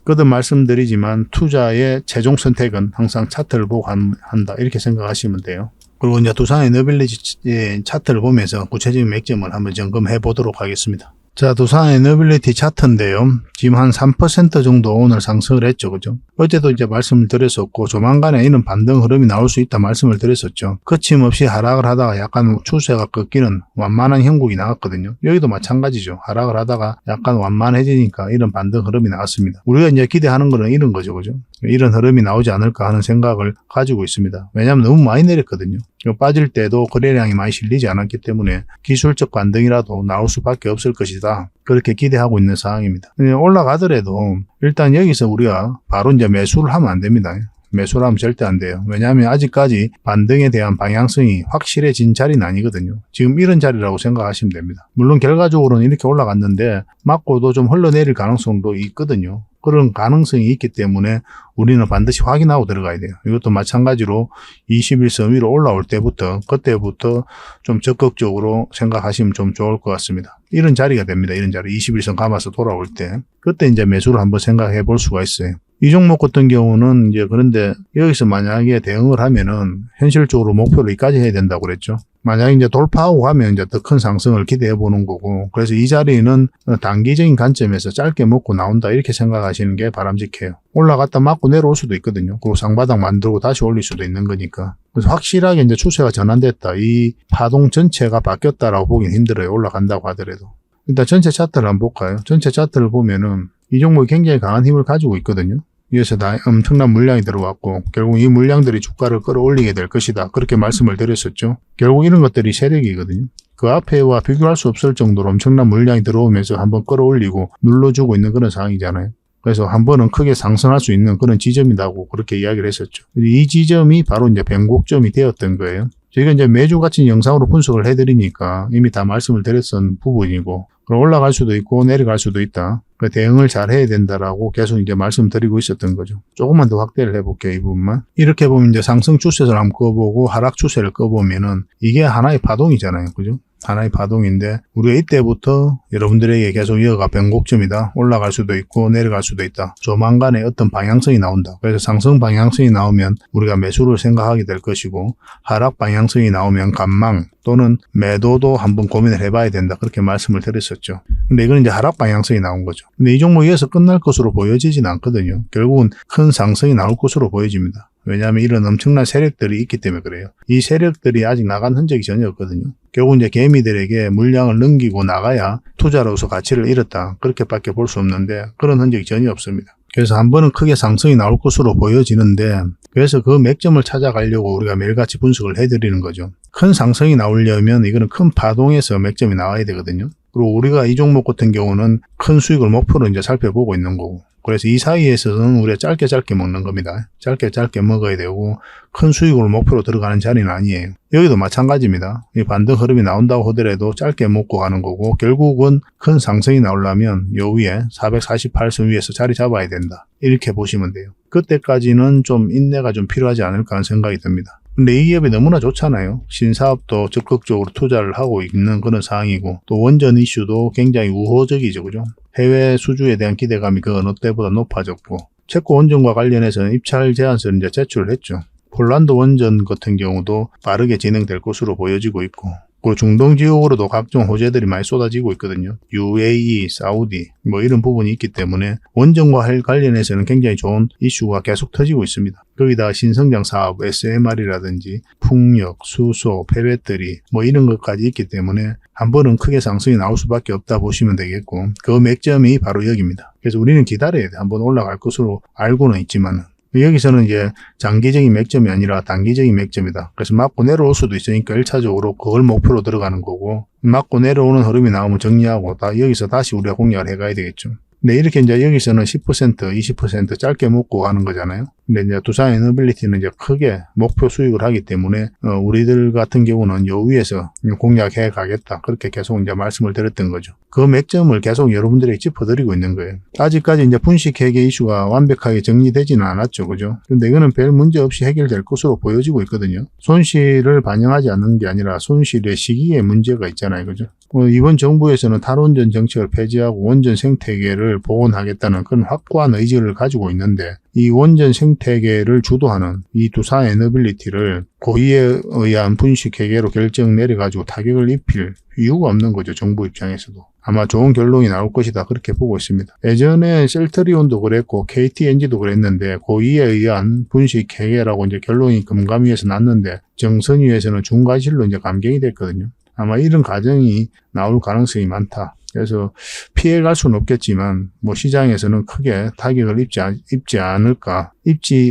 거듭 말씀드리지만 투자의 최종 선택은 항상 차트를 보고 한다. 이렇게 생각하시면 돼요. 그리고 이제 두산 에너빌리티의 차트를 보면서 구체적인 맥점을 한번 점검해 보도록 하겠습니다. 자, 두산 에너빌리티 차트인데요. 지금 한 3% 정도 오늘 상승을 했죠. 그죠? 어제도 이제 말씀을 드렸었고, 조만간에 이런 반등 흐름이 나올 수 있다 말씀을 드렸었죠. 거침없이 하락을 하다가 약간 추세가 꺾이는 완만한 형국이 나왔거든요. 여기도 마찬가지죠. 하락을 하다가 약간 완만해지니까 이런 반등 흐름이 나왔습니다. 우리가 이제 기대하는 거는 이런 거죠. 그죠? 이런 흐름이 나오지 않을까 하는 생각을 가지고 있습니다. 왜냐하면 너무 많이 내렸거든요. 빠질 때도 거래량이 많이 실리지 않았기 때문에 기술적 반등이라도 나올 수밖에 없을 것이다. 그렇게 기대하고 있는 상황입니다. 올라가더라도 일단 여기서 우리가 바로 이제 매수를 하면 안 됩니다. 매수를 하면 절대 안 돼요. 왜냐하면 아직까지 반등에 대한 방향성이 확실해진 자리는 아니거든요. 지금 이런 자리라고 생각하시면 됩니다. 물론 결과적으로는 이렇게 올라갔는데 맞고도 좀 흘러내릴 가능성도 있거든요. 그런 가능성이 있기 때문에 우리는 반드시 확인하고 들어가야 돼요. 이것도 마찬가지로 21선 위로 올라올 때부터 그때부터 좀 적극적으로 생각하시면 좀 좋을 것 같습니다. 이런 자리가 됩니다. 이런 자리 21선 감아서 돌아올 때 그때 이제 매수를 한번 생각해 볼 수가 있어요. 이 종목 같은 경우는 이제 그런데 여기서 만약에 대응을 하면은 현실적으로 목표를 여기까지 해야 된다고 그랬죠. 만약에 이제 돌파하고 가면 이제 더 큰 상승을 기대해 보는 거고, 그래서 이 자리는 단기적인 관점에서 짧게 먹고 나온다 이렇게 생각하시는 게 바람직해요. 올라갔다 맞고 내려올 수도 있거든요. 그리고 상바닥 만들고 다시 올릴 수도 있는 거니까. 그래서 확실하게 이제 추세가 전환됐다. 이 파동 전체가 바뀌었다라고 보기는 힘들어요. 올라간다고 하더라도. 일단 전체 차트를 한번 볼까요? 전체 차트를 보면은 이 종목이 굉장히 강한 힘을 가지고 있거든요. 위에서 다 엄청난 물량이 들어왔고 결국 이 물량들이 주가를 끌어올리게 될 것이다. 그렇게 말씀을 드렸었죠. 결국 이런 것들이 세력이거든요. 그 앞에와 비교할 수 없을 정도로 엄청난 물량이 들어오면서 한번 끌어올리고 눌러주고 있는 그런 상황이잖아요. 그래서 한 번은 크게 상승할 수 있는 그런 지점이라고 그렇게 이야기를 했었죠. 이 지점이 바로 이제 변곡점이 되었던 거예요. 저희가 이제 매주 같이 영상으로 분석을 해드리니까 이미 다 말씀을 드렸던 부분이고, 그럼 올라갈 수도 있고 내려갈 수도 있다. 그 대응을 잘 해야 된다라고 계속 이제 말씀드리고 있었던 거죠. 조금만 더 확대를 해볼게요, 이 부분만. 이렇게 보면 이제 상승 추세를 한번 꺼보고 하락 추세를 꺼보면은 이게 하나의 파동이잖아요, 그죠? 하나의 파동인데 우리가 이때부터 여러분들에게 계속 이어가 변곡점이다. 올라갈 수도 있고 내려갈 수도 있다. 조만간에 어떤 방향성이 나온다. 그래서 상승 방향성이 나오면 우리가 매수를 생각하게 될 것이고, 하락 방향성이 나오면 관망 또는 매도도 한번 고민을 해봐야 된다. 그렇게 말씀을 드렸었죠. 근데 이건 이제 하락 방향성이 나온 거죠. 근데 이 종목이 여기서 끝날 것으로 보여지진 않거든요. 결국은 큰 상승이 나올 것으로 보여집니다. 왜냐하면 이런 엄청난 세력들이 있기 때문에 그래요. 이 세력들이 아직 나간 흔적이 전혀 없거든요. 결국 이제 개미들에게 물량을 넘기고 나가야 투자로서 가치를 잃었다. 그렇게밖에 볼 수 없는데 그런 흔적이 전혀 없습니다. 그래서 한 번은 크게 상승이 나올 것으로 보여지는데 그래서 그 맥점을 찾아가려고 우리가 매일같이 분석을 해드리는 거죠. 큰 상승이 나오려면 이거는 큰 파동에서 맥점이 나와야 되거든요. 그리고 우리가 이 종목 같은 경우는 큰 수익을 목표로 이제 살펴보고 있는 거고 그래서 이 사이에서는 우리가 짧게 먹는 겁니다. 짧게 먹어야 되고 큰 수익을 목표로 들어가는 자리는 아니에요. 여기도 마찬가지입니다. 이 반등 흐름이 나온다고 하더라도 짧게 먹고 가는 거고 결국은 큰 상승이 나오려면 요 위에 448선 위에서 자리 잡아야 된다. 이렇게 보시면 돼요. 그때까지는 좀 인내가 좀 필요하지 않을까 하는 생각이 듭니다. 근데 이 기업이 너무나 좋잖아요. 신사업도 적극적으로 투자를 하고 있는 그런 상황이고 또 원전 이슈도 굉장히 우호적이죠. 그죠? 해외 수주에 대한 기대감이 그 어느 때보다 높아졌고 체코 원전과 관련해서는 입찰 제안서를 이제 제출을 했죠. 폴란드 원전 같은 경우도 빠르게 진행될 것으로 보여지고 있고 그리고 중동 지역으로도 각종 호재들이 많이 쏟아지고 있거든요. UAE, 사우디 뭐 이런 부분이 있기 때문에 원전과 관련해서는 굉장히 좋은 이슈가 계속 터지고 있습니다. 거기다가 신성장 사업, SMR이라든지 풍력, 수소, 폐배터리 뭐 이런 것까지 있기 때문에 한 번은 크게 상승이 나올 수밖에 없다 보시면 되겠고 그 맥점이 바로 여기입니다. 그래서 우리는 기다려야 돼. 한번 올라갈 것으로 알고는 있지만 여기서는 이제 장기적인 맥점이 아니라 단기적인 맥점이다. 그래서 맞고 내려올 수도 있으니까 1차적으로 그걸 목표로 들어가는 거고 맞고 내려오는 흐름이 나오면 정리하고 여기서 다시 우리가 공략을 해가야 되겠죠. 근데 이렇게 이제 여기서는 10%, 20% 짧게 먹고 가는 거잖아요. 근데 이제 두산 에너빌리티는 이제 크게 목표 수익을 하기 때문에 우리들 같은 경우는 요 위에서 공략해 가겠다. 그렇게 계속 이제 말씀을 드렸던 거죠. 그 맥점을 계속 여러분들에게 짚어드리고 있는 거예요. 아직까지 이제 분식 회계 이슈가 완벽하게 정리되지는 않았죠. 그죠? 근데 이거는 별 문제 없이 해결될 것으로 보여지고 있거든요. 손실을 반영하지 않는 게 아니라 손실의 시기에 문제가 있잖아요. 그죠? 이번 정부에서는 탈원전 정책을 폐지하고 원전 생태계를 복원하겠다는 그런 확고한 의지를 가지고 있는데 이 원전 생태계를 주도하는 이 두산 에너빌리티를 고의에 의한 분식회계로 결정 내려가지고 타격을 입힐 이유가 없는 거죠. 정부 입장에서도. 아마 좋은 결론이 나올 것이다. 그렇게 보고 있습니다. 예전에 셀트리온도 그랬고 KTNG도 그랬는데 고의에 의한 분식회계라고 이제 결론이 금감위에서 났는데 정선위에서는 중과실로 이제 감경이 됐거든요. 아마 이런 과정이 나올 가능성이 많다. 그래서 피해갈 수는 없겠지만 뭐 시장에서는 크게 타격을 입지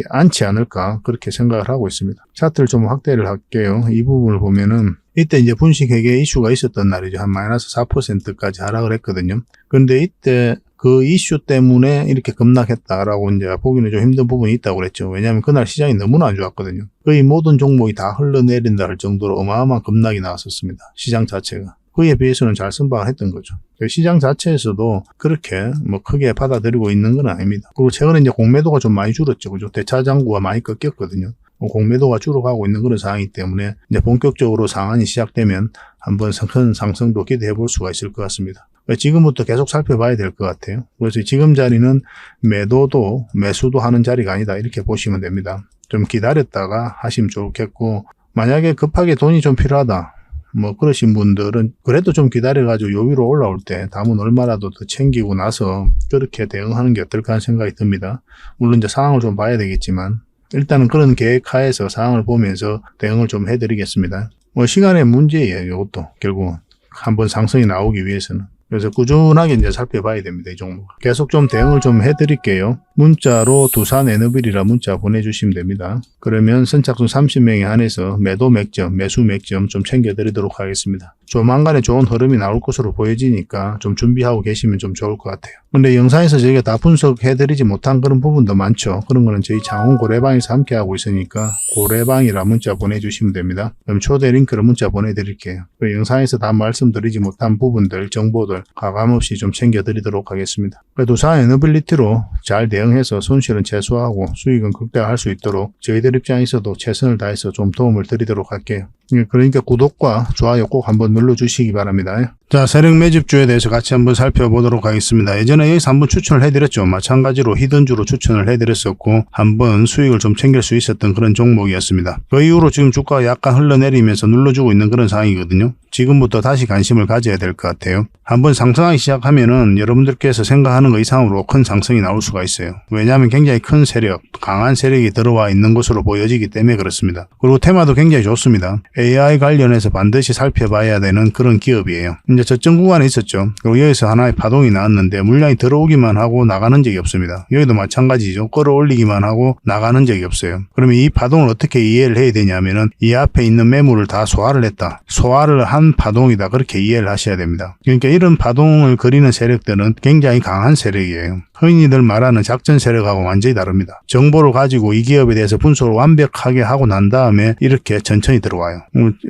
않지 않을까 그렇게 생각을 하고 있습니다. 차트를 좀 확대를 할게요. 이 부분을 보면은 이때 이제 분식회계 이슈가 있었던 날이죠. 한 마이너스 4%까지 하락을 했거든요. 근데 이때 그 이슈 때문에 이렇게 급락했다라고 이제 보기는 좀 힘든 부분이 있다고 그랬죠. 왜냐하면 그날 시장이 너무나 안 좋았거든요. 거의 모든 종목이 다 흘러내린다 할 정도로 어마어마한 급락이 나왔었습니다. 시장 자체가. 그에 비해서는 잘 선방을 했던 거죠. 시장 자체에서도 그렇게 뭐 크게 받아들이고 있는 건 아닙니다. 그리고 최근에 이제 공매도가 좀 많이 줄었죠. 그죠? 대차장구가 많이 꺾였거든요. 공매도가 줄어가고 있는 그런 상황이기 때문에 이제 본격적으로 상한이 시작되면 한번 큰 상승도 기대해 볼 수가 있을 것 같습니다. 지금부터 계속 살펴봐야 될 것 같아요. 그래서 지금 자리는 매도도 매수도 하는 자리가 아니다. 이렇게 보시면 됩니다. 좀 기다렸다가 하시면 좋겠고 만약에 급하게 돈이 좀 필요하다. 뭐 그러신 분들은 그래도 좀 기다려가지고 요 위로 올라올 때 담은 얼마라도 더 챙기고 나서 그렇게 대응하는 게 어떨까 하는 생각이 듭니다. 물론 이제 상황을 좀 봐야 되겠지만 일단은 그런 계획 하에서 상황을 보면서 대응을 좀 해드리겠습니다. 뭐 시간의 문제예요. 이것도 결국은 한번 상승이 나오기 위해서는. 그래서 꾸준하게 이제 살펴봐야 됩니다. 이 종목. 계속 좀 대응을 좀 해드릴게요. 문자로 두산 에너빌이라 문자 보내주시면 됩니다. 그러면 선착순 30명에 한해서 매도 맥점, 매수 맥점 좀 챙겨드리도록 하겠습니다. 조만간에 좋은 흐름이 나올 것으로 보여지니까 좀 준비하고 계시면 좀 좋을 것 같아요. 근데 영상에서 저희가 다 분석해드리지 못한 그런 부분도 많죠. 그런 거는 저희 장원 고래방에서 함께 하고 있으니까 고래방이라 문자 보내주시면 됩니다. 그럼 초대 링크로 문자 보내드릴게요. 영상에서 다 말씀드리지 못한 부분들, 정보들 가감없이 좀 챙겨드리도록 하겠습니다. 두산 에너빌리티로 잘 대응해서 손실은 최소화하고 수익은 극대화할 수 있도록 저희들 입장에서도 최선을 다해서 좀 도움을 드리도록 할게요. 그러니까 구독과 좋아요 꼭 한번 눌러주시기 바랍니다. 자, 세력 매집주에 대해서 같이 한번 살펴보도록 하겠습니다. 예전에 여기서 한번 추천을 해드렸죠. 마찬가지로 히든주로 추천을 해드렸었고 한번 수익을 좀 챙길 수 있었던 그런 종목이었습니다. 그 이후로 지금 주가가 약간 흘러내리면서 눌러주고 있는 그런 상황이거든요. 지금부터 다시 관심을 가져야 될 것 같아요. 한번 상승하기 시작하면은 여러분들께서 생각하는 것 이상으로 큰 상승이 나올 수가 있어요. 왜냐하면 굉장히 큰 세력, 강한 세력이 들어와 있는 것으로 보여지기 때문에 그렇습니다. 그리고 테마도 굉장히 좋습니다. AI 관련해서 반드시 살펴봐야 되는 그런 기업이에요. 이제 저점 구간에 있었죠. 그리고 여기서 하나의 파동이 나왔는데 물량이 들어오기만 하고 나가는 적이 없습니다. 여기도 마찬가지죠. 끌어올리기만 하고 나가는 적이 없어요. 그러면 이 파동을 어떻게 이해를 해야 되냐면은 이 앞에 있는 매물을 다 소화를 했다. 소화를 한 파동이다. 그렇게 이해를 하셔야 됩니다. 그러니까 이런 파동을 그리는 세력들은 굉장히 강한 세력이에요. 흔히들 말하는 작전 세력하고 완전히 다릅니다. 정보를 가지고 이 기업에 대해서 분석을 완벽하게 하고 난 다음에 이렇게 천천히 들어와요.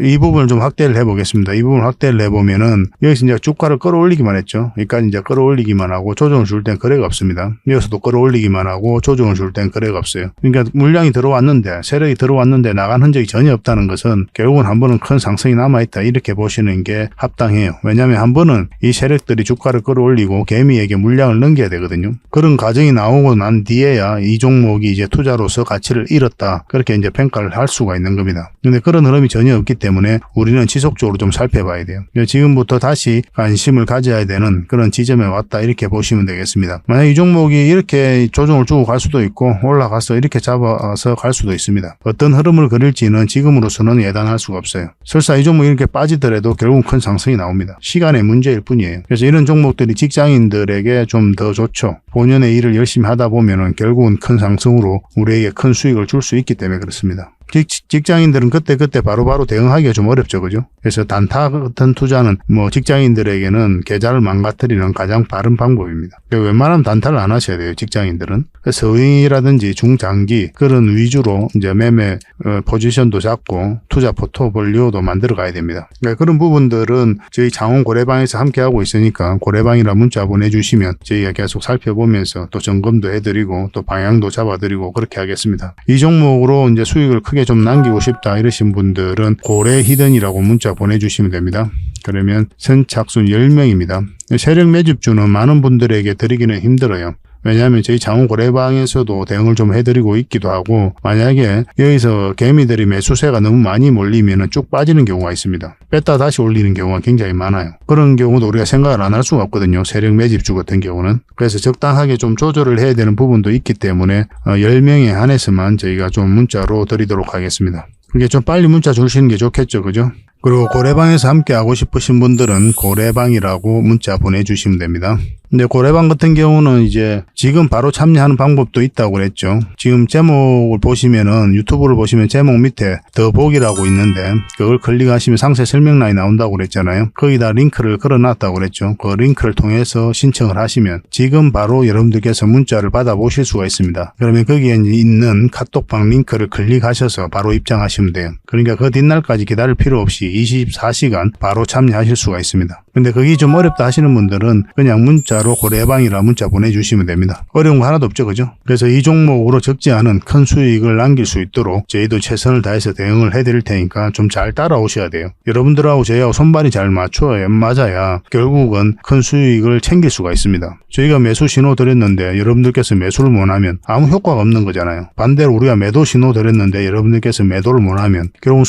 이 부분을 좀 확대를 해보겠습니다. 이 부분을 확대를 해보면은 여기서 이제 주가를 끌어올리기만 했죠. 여기까지 이제 끌어올리기만 하고 조정을 줄 땐 거래가 없습니다. 여기서도 끌어올리기만 하고 조정을 줄 땐 거래가 없어요. 그러니까 물량이 들어왔는데 세력이 들어왔는데 나간 흔적이 전혀 없다는 것은 결국은 한 번은 큰 상승이 남아있다. 이렇게 보시는 게 합당해요. 왜냐하면 한 번은 이 세력들이 주가를 끌어올리고 개미에게 물량을 넘겨야 되거든요. 그런 과정이 나오고 난 뒤에야 이 종목이 이제 투자로서 가치를 잃었다. 그렇게 이제 평가를 할 수가 있는 겁니다. 근데 그런 흐름이 전혀 없기 때문에 우리는 지속적으로 좀 살펴봐야 돼요. 지금부터 다시 관심을 가져야 되는 그런 지점에 왔다. 이렇게 보시면 되겠습니다. 만약 이 종목이 이렇게 조정을 주고 갈 수도 있고 올라가서 이렇게 잡아서 갈 수도 있습니다. 어떤 흐름을 그릴지는 지금으로서는 예단할 수가 없어요. 설사 이 종목이 이렇게 빠지더라도 결국은 큰 상승이 나옵니다. 시간의 문제일 뿐이에요. 그래서 이런 종목들이 직장인들에게 좀 더 좋죠. 본연의 일을 열심히 하다 보면은 결국은 큰 상승으로 우리에게 큰 수익을 줄 수 있기 때문에 그렇습니다. 직장인들은 그때 바로바로 대응하기가 좀 어렵죠. 그죠? 그래서 단타 같은 투자는 뭐 직장인들에게는 계좌를 망가뜨리는 가장 빠른 방법입니다. 웬만하면 단타를 안 하셔야 돼요. 직장인들은. 서윙이라든지 중장기 그런 위주로 이제 매매 포지션도 잡고 투자 포트폴리오도 만들어 가야 됩니다. 그러니까 그런 부분들은 저희 장원 고래방에서 함께 하고 있으니까 고래방이라 문자 보내주시면 저희가 계속 살펴보면서 또 점검도 해드리고 또 방향도 잡아드리고 그렇게 하겠습니다. 이 종목으로 이제 수익을 크게 좀 남기고 싶다 이러신 분들은 고래 히든이라고 문자 보내주시면 됩니다. 그러면 선착순 10명입니다. 세력 매집주는 많은 분들에게 드리기는 힘들어요. 왜냐하면 저희 장원 고래방에서도 대응을 좀 해드리고 있기도 하고 만약에 여기서 개미들이 매수세가 너무 많이 몰리면 쭉 빠지는 경우가 있습니다. 뺐다 다시 올리는 경우가 굉장히 많아요. 그런 경우도 우리가 생각을 안 할 수가 없거든요. 세력 매집주 같은 경우는. 그래서 적당하게 좀 조절을 해야 되는 부분도 있기 때문에 10명에 한해서만 저희가 좀 문자로 드리도록 하겠습니다. 그게 좀 빨리 문자 주시는 게 좋겠죠. 그죠? 그리고 고래방에서 함께 하고 싶으신 분들은 고래방이라고 문자 보내주시면 됩니다. 근데 고래방 같은 경우는 이제 지금 바로 참여하는 방법도 있다고 그랬죠. 지금 제목을 보시면은 유튜브를 보시면 제목 밑에 더보기라고 있는데 그걸 클릭하시면 상세 설명란이 나온다고 그랬잖아요. 거기다 링크를 걸어놨다고 그랬죠. 그 링크를 통해서 신청을 하시면 지금 바로 여러분들께서 문자를 받아보실 수가 있습니다. 그러면 거기에 있는 카톡방 링크를 클릭하셔서 바로 입장하시면 돼요. 그러니까 그 뒷날까지 기다릴 필요 없이 24시간 바로 참여하실 수가 있습니다. 근데 그게 좀 어렵다 하시는 분들은 그냥 문자로 고래방이라 문자 보내주시면 됩니다. 어려운 거 하나도 없죠. 그죠? 그래서 이 종목으로 적지 않은 큰 수익을 남길 수 있도록 저희도 최선을 다해서 대응을 해드릴 테니까 좀 잘 따라오셔야 돼요. 여러분들하고 저희하고 손발이 잘 맞아야 결국은 큰 수익을 챙길 수가 있습니다. 저희가 매수 신호 드렸는데 여러분들께서 매수를 못하면 아무 효과가 없는 거잖아요. 반대로 우리가 매도 신호 드렸는데 여러분들께서 매도를 못하면 결국은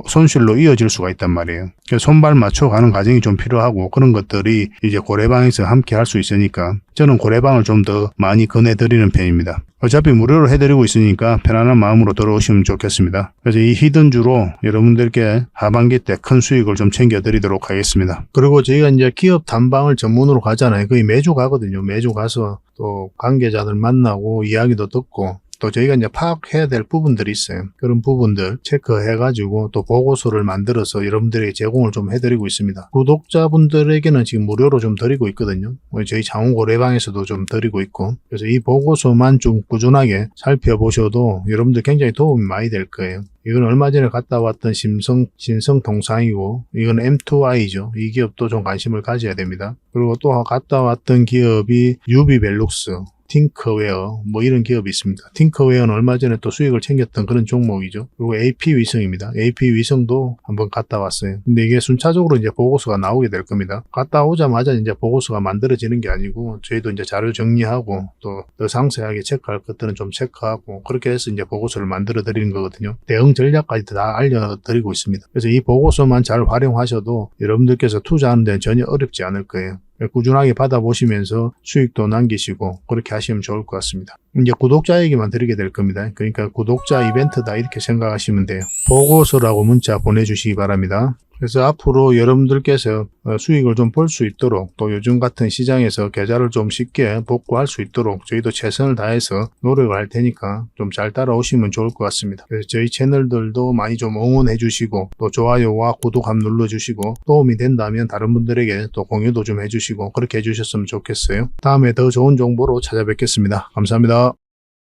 손실로 이어질 수가 있단 말이에요. 그래서 손발 맞춰가는 과정이 좀 필요하고 그런 것들이 이제 고래방에서 함께 할 수 있으니까 저는 고래방을 좀 더 많이 권해드리는 편입니다. 어차피 무료로 해드리고 있으니까 편안한 마음으로 들어오시면 좋겠습니다. 그래서 이 히든주로 여러분들께 하반기 때 큰 수익을 좀 챙겨드리도록 하겠습니다. 그리고 저희가 이제 기업 탐방을 전문으로 가잖아요. 거의 매주 가거든요. 매주 가서 또 관계자들 만나고 이야기도 듣고 또 저희가 이제 파악해야 될 부분들이 있어요. 그런 부분들 체크해가지고 또 보고서를 만들어서 여러분들에게 제공을 좀 해드리고 있습니다. 구독자분들에게는 지금 무료로 좀 드리고 있거든요. 저희 장원 고래방에서도 좀 드리고 있고 그래서 이 보고서만 좀 꾸준하게 살펴보셔도 여러분들 굉장히 도움이 많이 될 거예요. 이건 얼마 전에 갔다 왔던 신성통상이고 이건 M2I죠. 이 기업도 좀 관심을 가져야 됩니다. 그리고 또 갔다 왔던 기업이 유비벨룩스, 팅커웨어 뭐 이런 기업이 있습니다. 팅커웨어는 얼마 전에 또 수익을 챙겼던 그런 종목이죠. 그리고 AP위성입니다. AP위성도 한번 갔다 왔어요. 근데 이게 순차적으로 이제 보고서가 나오게 될 겁니다. 갔다 오자마자 이제 보고서가 만들어지는 게 아니고 저희도 이제 자료 정리하고 또 더 상세하게 체크할 것들은 좀 체크하고 그렇게 해서 이제 보고서를 만들어 드리는 거거든요. 대응 전략까지 다 알려드리고 있습니다. 그래서 이 보고서만 잘 활용하셔도 여러분들께서 투자하는 데는 전혀 어렵지 않을 거예요. 꾸준하게 받아보시면서 수익도 남기시고 그렇게 하시면 좋을 것 같습니다. 이제 구독자에게만 드리게 될 겁니다. 그러니까 구독자 이벤트다 이렇게 생각하시면 돼요. 보고서라고 문자 보내주시기 바랍니다. 그래서 앞으로 여러분들께서 수익을 좀 볼 수 있도록 또 요즘 같은 시장에서 계좌를 좀 쉽게 복구할 수 있도록 저희도 최선을 다해서 노력을 할 테니까 좀 잘 따라오시면 좋을 것 같습니다. 그래서 저희 채널들도 많이 좀 응원해 주시고 또 좋아요와 구독 한번 눌러주시고 도움이 된다면 다른 분들에게 또 공유도 좀 해주시고 그렇게 해주셨으면 좋겠어요. 다음에 더 좋은 정보로 찾아뵙겠습니다. 감사합니다.